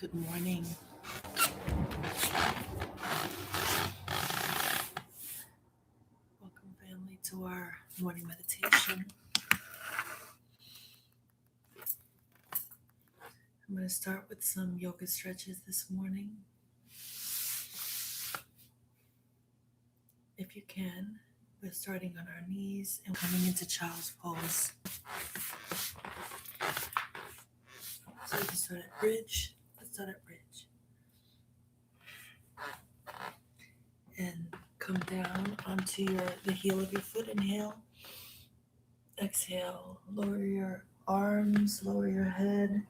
Good morning. Welcome, family, to our morning meditation. I'm going to start with some yoga stretches this morning. If you can, we're starting on our knees and coming into child's pose. So we can start at bridge. Let's start at bridge. And come down onto the heel of your foot. Inhale. Exhale. Lower your arms, lower your head.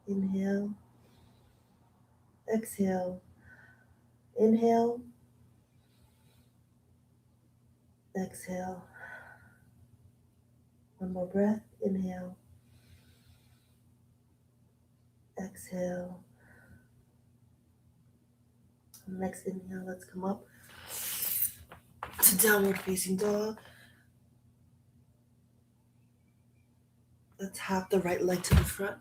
Inhale. Exhale. Inhale. Exhale. One more breath. Inhale. Exhale. Next inhale, let's come up to downward facing dog. Let's have the right leg to the front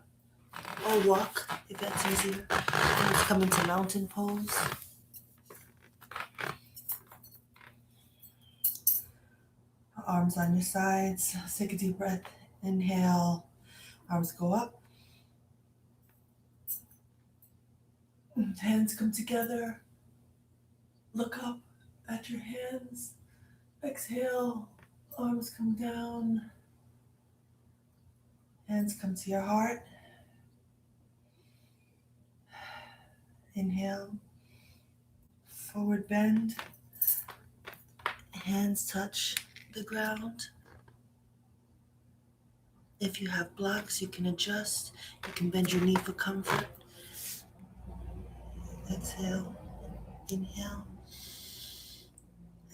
or walk if that's easier. And let's come into mountain pose. Arms on your sides. Take a deep breath. Inhale. Arms go up. Hands come together. Look up at your hands. Exhale. Arms come down. Hands come to your heart. Inhale. Forward bend. Hands touch the ground. If you have blocks, you can adjust. You can bend your knee for comfort. Exhale. Inhale.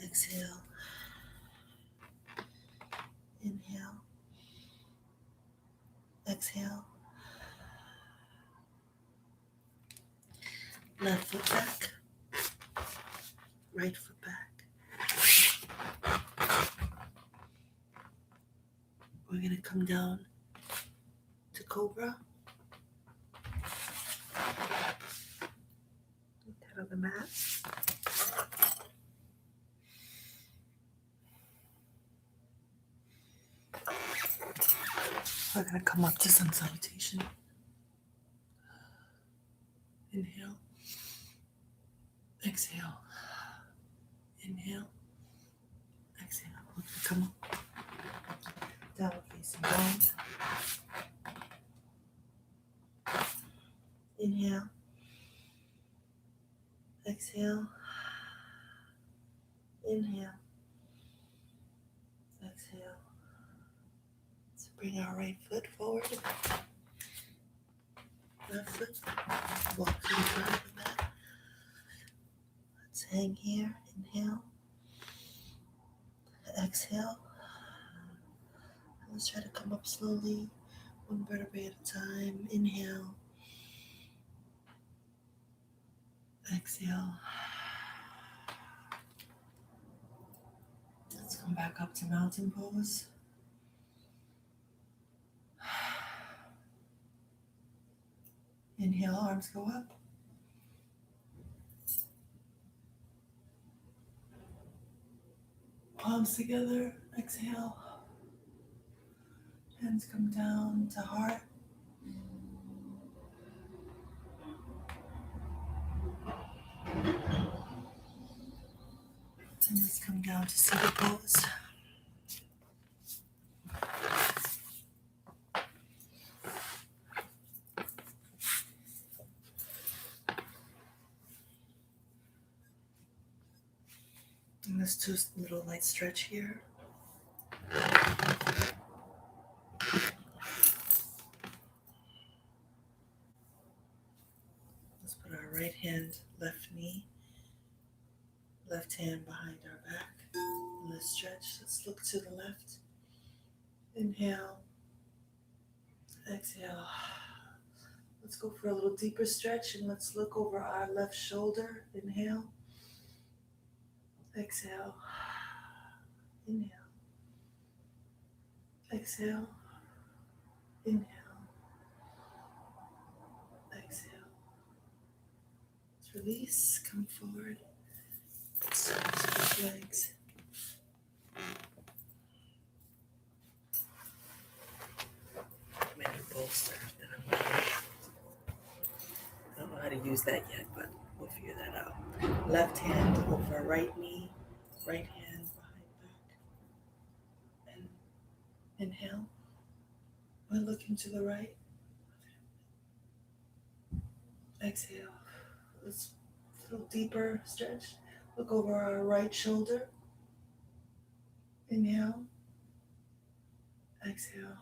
Exhale. Inhale. Exhale. Left foot back. Right foot back. We're going to come down to cobra. Head on the mat. We're going to come up to sun salutation. Inhale. Exhale. Inhale. Exhale. We're going to come up. Downward facing dog. Inhale. Exhale. Inhale. Exhale. Let's bring our right foot forward. Left foot. Walk to the front of the mat. Let's hang here. Inhale. Exhale. Let's try to come up slowly, one vertebrae at a time. Inhale. Exhale. Let's come back up to mountain pose. Inhale, arms go up. Palms together. Exhale. Hands come down to heart. And let's come down to seated pose. And let's do a little light stretch here. Let's put our right hand, left knee, left hand behind our back. Let's stretch. Let's look to the left. Inhale. Exhale. Let's go for a little deeper stretch and let's look over our left shoulder. Inhale. Exhale. Inhale. Exhale. Inhale. Exhale. Let's release. Come forward. Switch legs. Maybe bolster. I don't know how to use that yet, but we'll figure that out. Left hand over right knee, right hand behind back. And inhale. We're looking to the right. Exhale. Let's a little deeper stretch. Look over our right shoulder. Inhale. Exhale.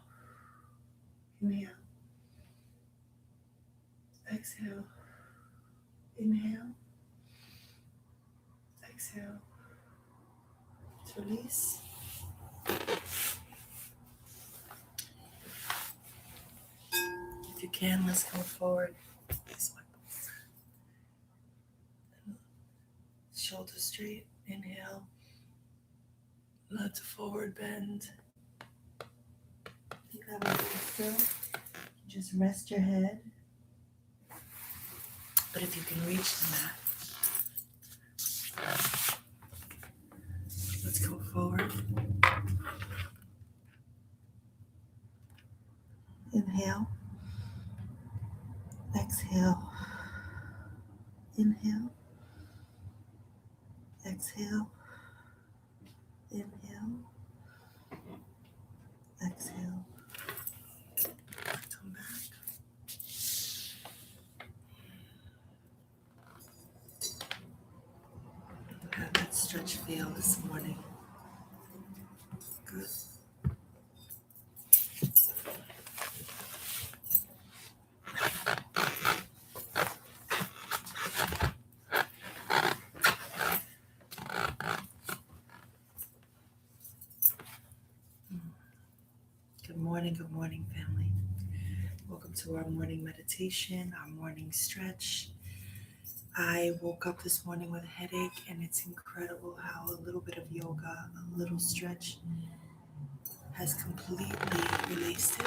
Inhale. Exhale. Inhale. Exhale. Let's release. If you can, let's come forward. Shoulders straight. Inhale. Let the forward bend. If you have a bolster, just rest your head. But if you can reach the mat, let's go forward. Inhale. Exhale. Inhale. Exhale. Inhale. Exhale. Come back. How that stretch feel this morning? Good. Good morning, family. Welcome to our morning meditation, our morning stretch. I woke up this morning with a headache, and it's incredible how a little bit of yoga, a little stretch, has completely released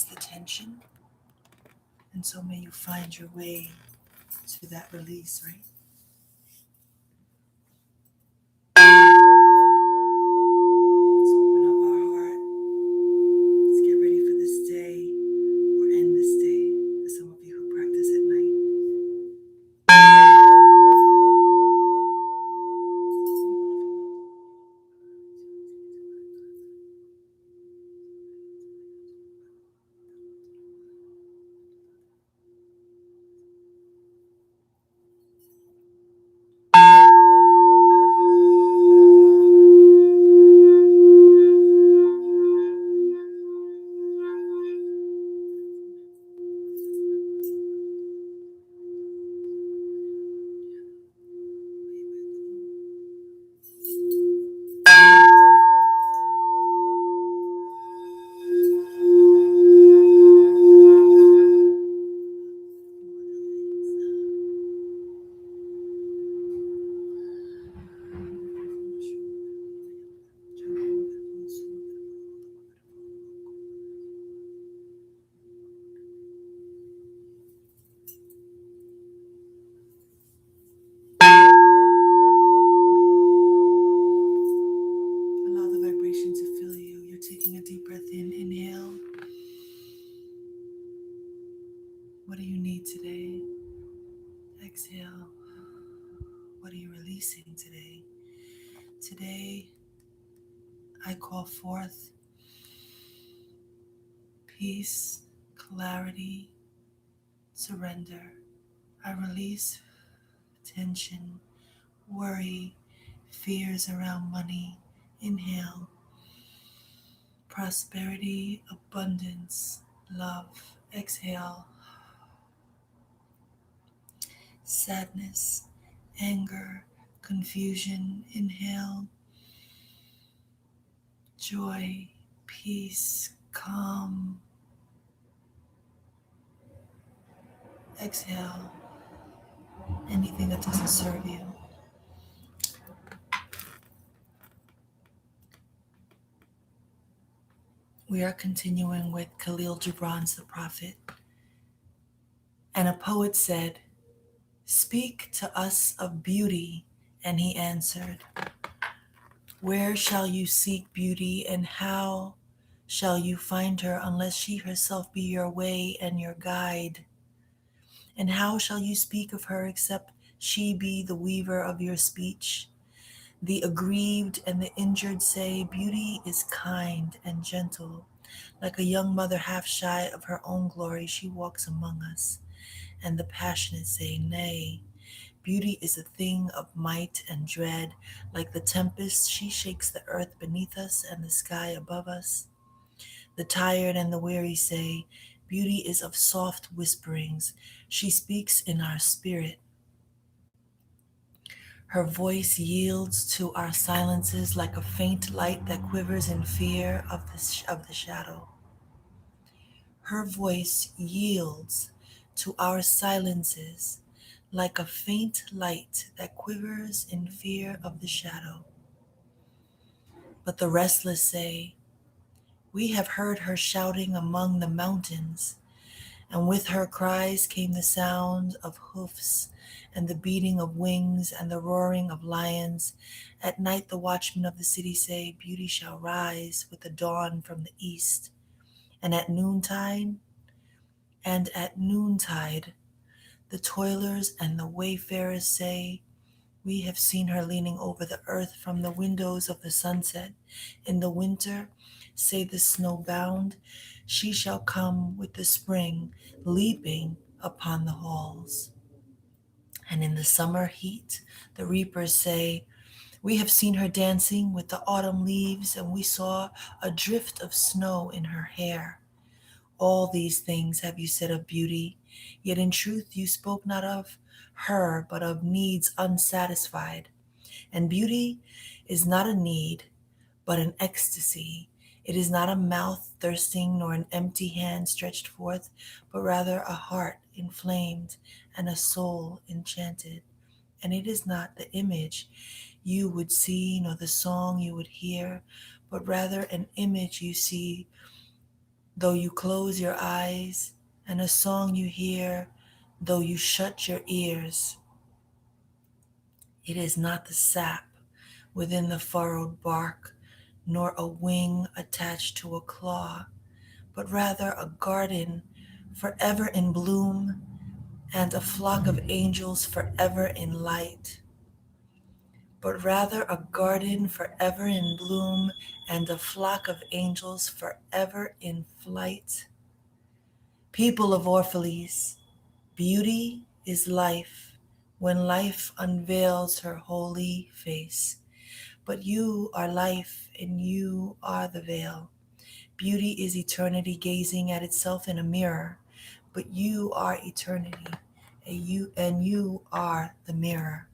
the tension. And so may you find your way to that release, right? Let's open up our heart. Let's get ready for this day, or end this day, for some of you who practice at night. Allow the vibration to fill you. You're taking a deep breath in. Inhale. What do you need today? Exhale. What are you releasing today? Today, I call forth peace, clarity, surrender. I release tension, worry, fears around money. Inhale. Prosperity, abundance, love. Exhale. Sadness, anger, confusion. Inhale. Joy, peace, calm. Exhale. Anything that doesn't serve you. We are continuing with Khalil Gibran's The Prophet. And a poet said, "Speak to us of beauty." And he answered, "Where shall you seek beauty, and how shall you find her unless she herself be your way and your guide? And how shall you speak of her except she be the weaver of your speech? The aggrieved and the injured say, Beauty is kind and gentle. Like a young mother half shy of her own glory, she walks among us. And the passionate say, Nay, beauty is a thing of might and dread. Like the tempest, she shakes the earth beneath us and the sky above us. The tired and the weary say, Beauty is of soft whisperings. She speaks in our spirit. Her voice yields to our silences like a faint light that quivers in fear of the shadow. Her voice yields to our silences like a faint light that quivers in fear of the shadow. But the restless say, We have heard her shouting among the mountains, and with her cries came the sound of hoofs and the beating of wings and the roaring of lions. At night the watchmen of the city say, Beauty shall rise with the dawn from the east. And at noontide, the toilers and the wayfarers say, We have seen her leaning over the earth from the windows of the sunset. In the winter, say the snowbound, she shall come with the spring, leaping upon the halls. And in the summer heat, the reapers say, We have seen her dancing with the autumn leaves, and we saw a drift of snow in her hair. All these things have you said of beauty, yet in truth you spoke not of her, but of needs unsatisfied. And beauty is not a need, but an ecstasy. It is not a mouth thirsting, nor an empty hand stretched forth, but rather a heart inflamed and a soul enchanted. And it is not the image you would see, nor the song you would hear, but rather an image you see though you close your eyes, and a song you hear though you shut your ears. It is not the sap within the furrowed bark, nor a wing attached to a claw, but rather a garden forever in bloom and a flock of angels forever in light. But rather a garden forever in bloom and a flock of angels forever in flight. People of Orphalese, beauty is life when life unveils her holy face. But you are life and you are the veil. Beauty is eternity gazing at itself in a mirror, but you are eternity and you are the mirror.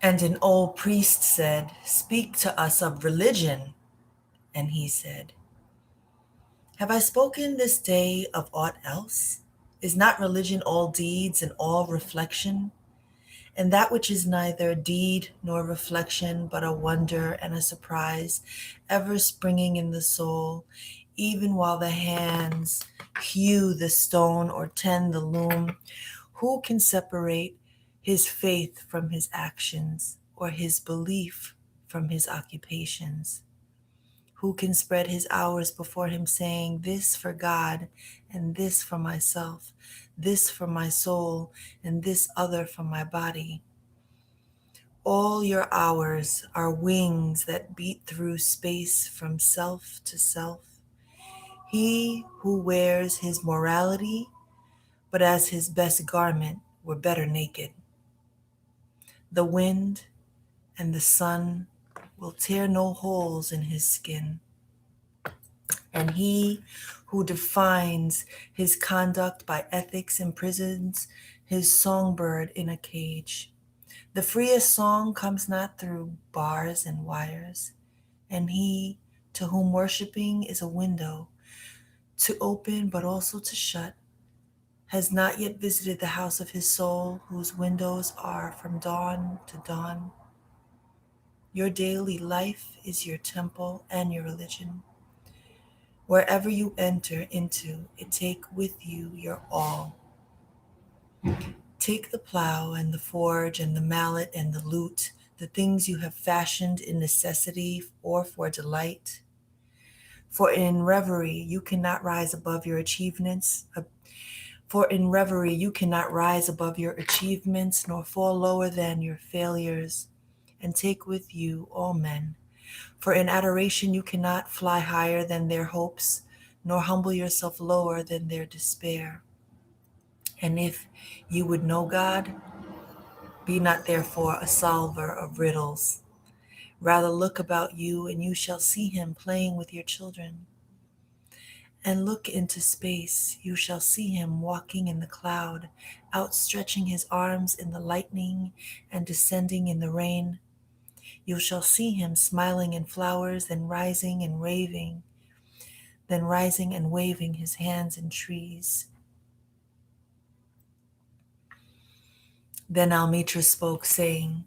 And an old priest said, Speak to us of religion. And he said, Have I spoken this day of aught else? Is not religion all deeds and all reflection? And that which is neither deed nor reflection, but a wonder and a surprise, ever springing in the soul, even while the hands hew the stone or tend the loom, who can separate his faith from his actions, or his belief from his occupations? Who can spread his hours before him, saying, This for God, and this for myself, this for my soul, and this other for my body? All your hours are wings that beat through space from self to self. He who wears his morality, but as his best garment, were better naked. The wind and the sun will tear no holes in his skin. And he who defines his conduct by ethics imprisons his songbird in a cage. The freest song comes not through bars and wires, and he to whom worshiping is a window, to open but also to shut, has not yet visited the house of his soul, whose windows are from dawn to dawn. Your daily life is your temple and your religion. Wherever you enter into, it take with you your all. Take the plow and the forge and the mallet and the lute, the things you have fashioned in necessity or for delight. For in reverie you cannot rise above your achievements. For in reverie you cannot rise above your achievements, nor fall lower than your failures. And take with you all men. For in adoration you cannot fly higher than their hopes, nor humble yourself lower than their despair. And if you would know God, be not therefore a solver of riddles. Rather look about you, and you shall see him playing with your children. And look into space, you shall see him walking in the cloud, outstretching his arms in the lightning and descending in the rain. You shall see him smiling in flowers, then rising and waving his hands in trees. Then Almitra spoke, saying,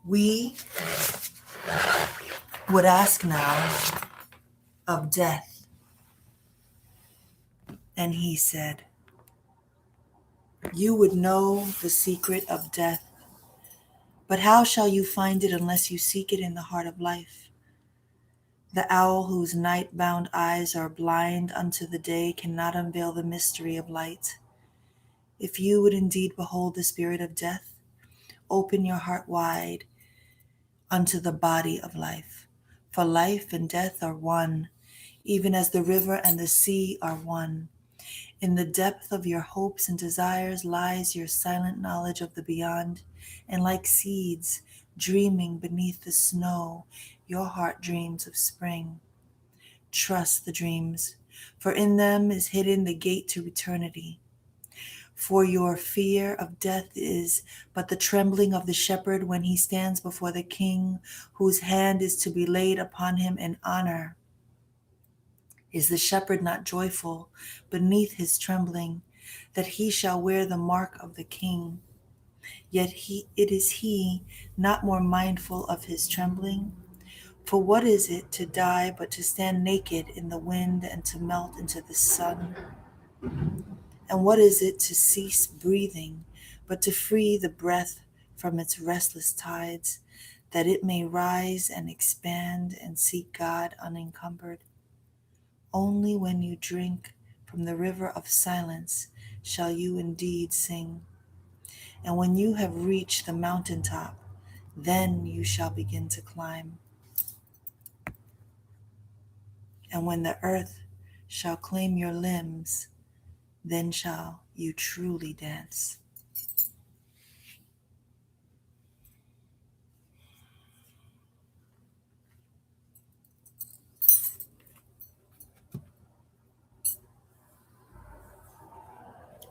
we would ask now of death. And he said, you would know the secret of death, but how shall you find it unless you seek it in the heart of life? The owl whose night-bound eyes are blind unto the day cannot unveil the mystery of light. If you would indeed behold the spirit of death, open your heart wide unto the body of life. For life and death are one, even as the river and the sea are one. In the depth of your hopes and desires lies your silent knowledge of the beyond, and like seeds dreaming beneath the snow, your heart dreams of spring. Trust the dreams, for in them is hidden the gate to eternity. For your fear of death is but the trembling of the shepherd when he stands before the king, whose hand is to be laid upon him in honor. Is the shepherd not joyful beneath his trembling, that he shall wear the mark of the king? Yet it is he not more mindful of his trembling. For what is it to die but to stand naked in the wind and to melt into the sun? And what is it to cease breathing but to free the breath from its restless tides, that it may rise and expand and seek God unencumbered? Only when you drink from the river of silence shall you indeed sing. And when you have reached the mountaintop, then you shall begin to climb. And when the earth shall claim your limbs, then shall you truly dance.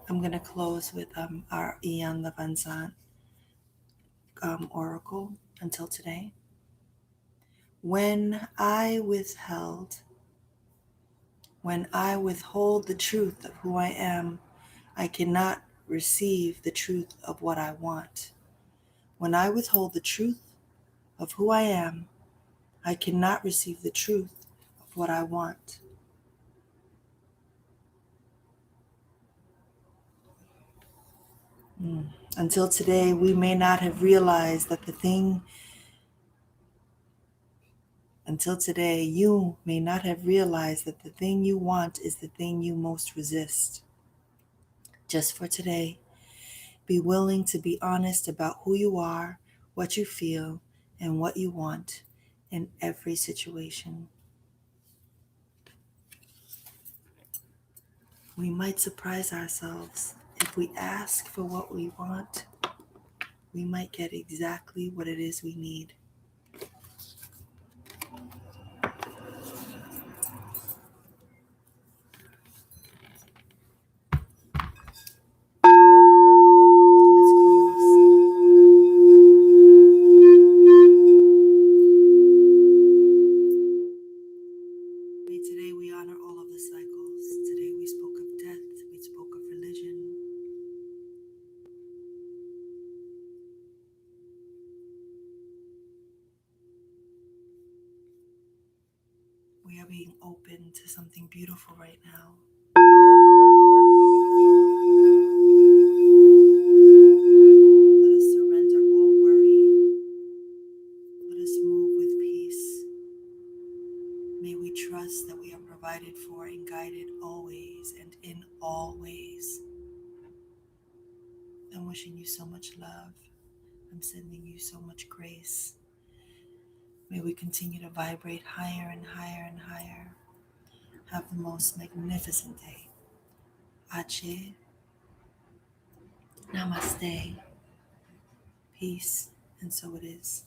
I'm going to close with our Ian Levanzant oracle until today. When I withhold the truth of who I am, I cannot receive the truth of what I want. When I withhold the truth of who I am, I cannot receive the truth of what I want. Until today, we may not have realized that Until today, you may not have realized that the thing you want is the thing you most resist. Just for today, be willing to be honest about who you are, what you feel, and what you want in every situation. We might surprise ourselves. If we ask for what we want, we might get exactly what it is we need. Let's close. Today we honor all of the cycles. Today we spoke of death, we spoke of religion. being open to something beautiful right now. Let us surrender all worry. Let us move with peace. May we trust that we are provided for and guided always and in all ways. I'm wishing you so much love. I'm sending you so much grace. May we continue to vibrate higher and higher and higher. Have the most magnificent day. Ache, namaste, peace, and so it is.